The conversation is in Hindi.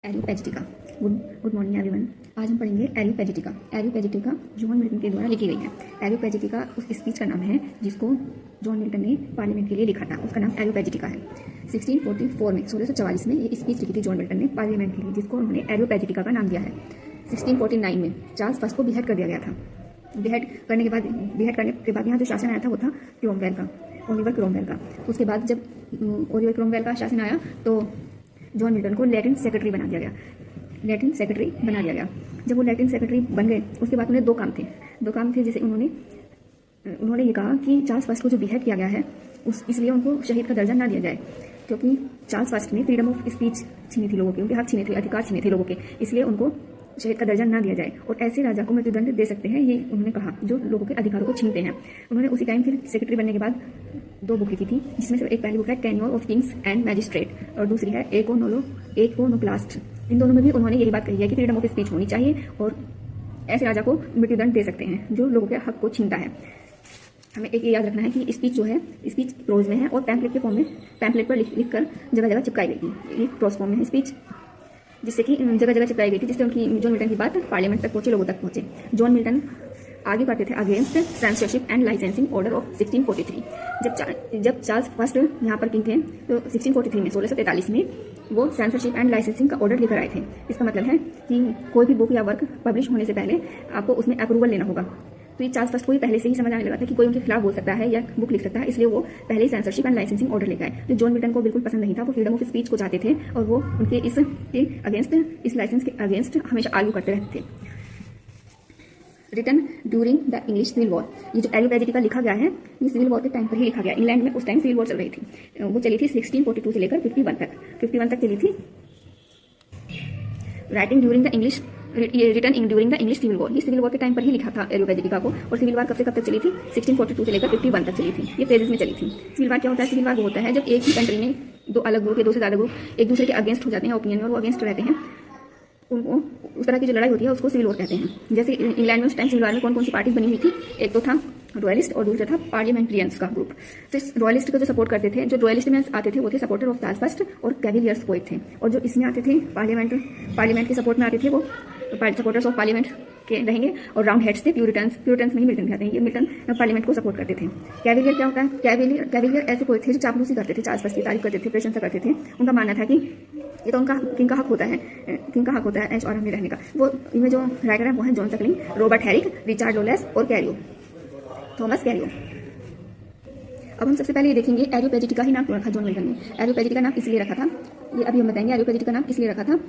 एरियोपैजिटिका। Good morning everyone. आज हम पढ़ेंगे एरियोपैजिटिका। एरियोपैजिटिका जॉन मिल्टन के द्वारा लिखी गई है। एरियोपैजिटिका उस स्पीच का नाम है जिसको जॉन मिल्टन ने पार्लियामेंट के लिए लिखा था। उसका नाम एरियोपैजिटिका है। 1644 में 1644 में ये स्पीच लिखी थी जॉन मिल्टन ने पार्लियामेंट के लिए, जिसको उन्होंने एरियोपैजिटिका का नाम दिया है। 1649 में चार्ल्स फर्स्ट को बिहेड कर दिया गया था। बिहेड करने के बाद यहाँ जो शासन आया था वो था क्रोमवेल का, ओलिवर क्रोमवेल का। उसके बाद जब ओलिवर क्रोमवेल का शासन आया तो जॉन मिल्टन को लैटिन सेक्रेटरी बना दिया गया। जब वो लैटिन सेक्रेटरी बन गए उसके बाद उन्हें दो काम थे। जैसे उन्होंने ये कहा कि चार्ल्स फर्स्ट को जो बिहेड किया गया है इसलिए उनको शहीद का दर्जा ना दिया जाए, क्योंकि चार्ल्स फर्स्ट ने फ्रीडम ऑफ स्पीच छीनी थी लोगों के, उनके हक छीने थे, अधिकार छीने थे लोगों के, इसलिए उनको शहीद का दर्जा ना दिया जाए और ऐसे राजा को मृत्युदंड दे सकते हैं, ये उन्होंने कहा, जो लोगों के अधिकारों को छीनते हैं। उन्होंने उसी टाइम फिर सेक्रेटरी बनने के बाद दो बुक लिखी थी, जिसमें से एक पहली बुक है tenure of Kings and magistrate और दूसरी है इकोनोक्लास्ट। इन दोनों में भी उन्होंने यही बात कही है कि फ्रीडम ऑफ स्पीच होनी चाहिए और ऐसे राजा को मृत्युदंड दे सकते हैं जो लोगों के हक को छीनता है। हमें एक ये याद रखना है कि स्पीच जो है स्पीच प्रोज में है और पैम्पलेट के फॉर्म में पैम्पलेट पर लिख कर जगह जगह चिपकाई गई थी। ये प्रोज फॉर्म में है स्पीच, जिससे कि जगह जगह चिपकाई गई थी, जिससे उनकी जॉन मिल्टन की बात पार्लियामेंट तक पहुंचे, लोगों तक पहुंचे। जॉन मिल्टन आगे बढ़ते थे against censorship and licensing order of 1643। जब चार्ल्स फर्स्ट यहाँ पर किंग थे तो 1643 में 1643 में वो सेंसरशिप एंड लाइसेंसिंग का ऑर्डर लेकर आए थे। इसका मतलब है कि कोई भी बुक या वर्क पब्लिश होने से पहले आपको उसमें अप्रूवल लेना होगा। तो ये चार्ल्स फर्स्ट को ही पहले से ही समझ आने लगा था कि कोई उनके खिलाफ बोल सकता है या बुक लिख सकता है, इसलिए वो पहले ही सेंसरशिप एंड लाइसेंसिंग ऑर्डर लेकर आए। जो जॉन मिल्टन को बिल्कुल पसंद नहीं था, वो फ्रीडम ऑफ स्पीच को चाहते थे और वो उनके इस लाइसेंस के अगेंस्ट हमेशा आर्ग्यू करते रहते थे। Written during the English civil war. ये जो एरियोपैजिटिका लिखा गया है ये सिविल वॉर के टाइम पर ही लिखा गया। इंग्लैंड में उस टाइम सिविल वॉर चल रही थी, वो चली थी 1642 से लेकर 51 तक चली थी। Writing during the English written during the English civil war. ये सिविल वॉर के टाइम पर ही लिखा था एरियोपैजिटिका को। और सिविल वॉर कब से कब तक चली थी? 1642 से लेकर 51 तक चली थी। ये फेजेस में चली थी। सिविल वॉर क्या होता है? सिविल वॉर वो होता है जब एक ही कंट्री में दो अलग ग्रुप या दो से ज्यादा ग्रुप एक दूसरे के अगेंस्ट हो जाते हैं ओपिनियन में, और वो अगेंस्ट रहते हैं, उनको उस तरह की जो लड़ाई होती है उसको सिविल वॉर कहते हैं। जैसे इंग्लैंड में उस टाइम सिविल वॉर में कौन कौन सी पार्टीज बनी हुई थी? एक तो था रॉयलिस्ट और दूसरा था पार्लियामेंट्रियंस का ग्रुप। तो इस रॉयलिस्ट को जो सपोर्ट करते थे, जो रॉयलिस्ट में आते थे वो थे सपोर्टर ऑफ चार्ल्स फर्स्ट और कैविलियर्स पोएट थे, और जो इसमें आते थे पार्लियामेंट के सपोर्ट में आते थे वो सपोर्टर्स ऑफ पार्लियामेंट के रहेंगे, और राउंड हेड्स थे प्यूरिटन्स में ही मिल्टन कहते हैं। ये मिल्टन पार्लियामेंट को सपोर्ट करते थे। कैविलियर क्या होता है? कैविलियर ऐसे पोएट थे जो चापलूसी करते थे, चार्ल्स फर्स्ट की तारीफ करते थे, प्रशंसा करते थे। उनका मानना था कि ये तो उनका किंग का हक होता है ऐश और आराम में रहने का। वो इनमें जो राइटर है वो है John Suckling, Robert Herrick, Richard Lovelace और थॉमस कैरियो। अब हम सबसे पहले ये देखेंगे एरियोपैजिटिका ही नाम क्यों रखा जॉन मिल्टन ने। एरियोपैजिटिका नाम इसलिए रखा था, ये अभी हम बताएंगे एरियोपैजिटिका नाम इसलिए रखा था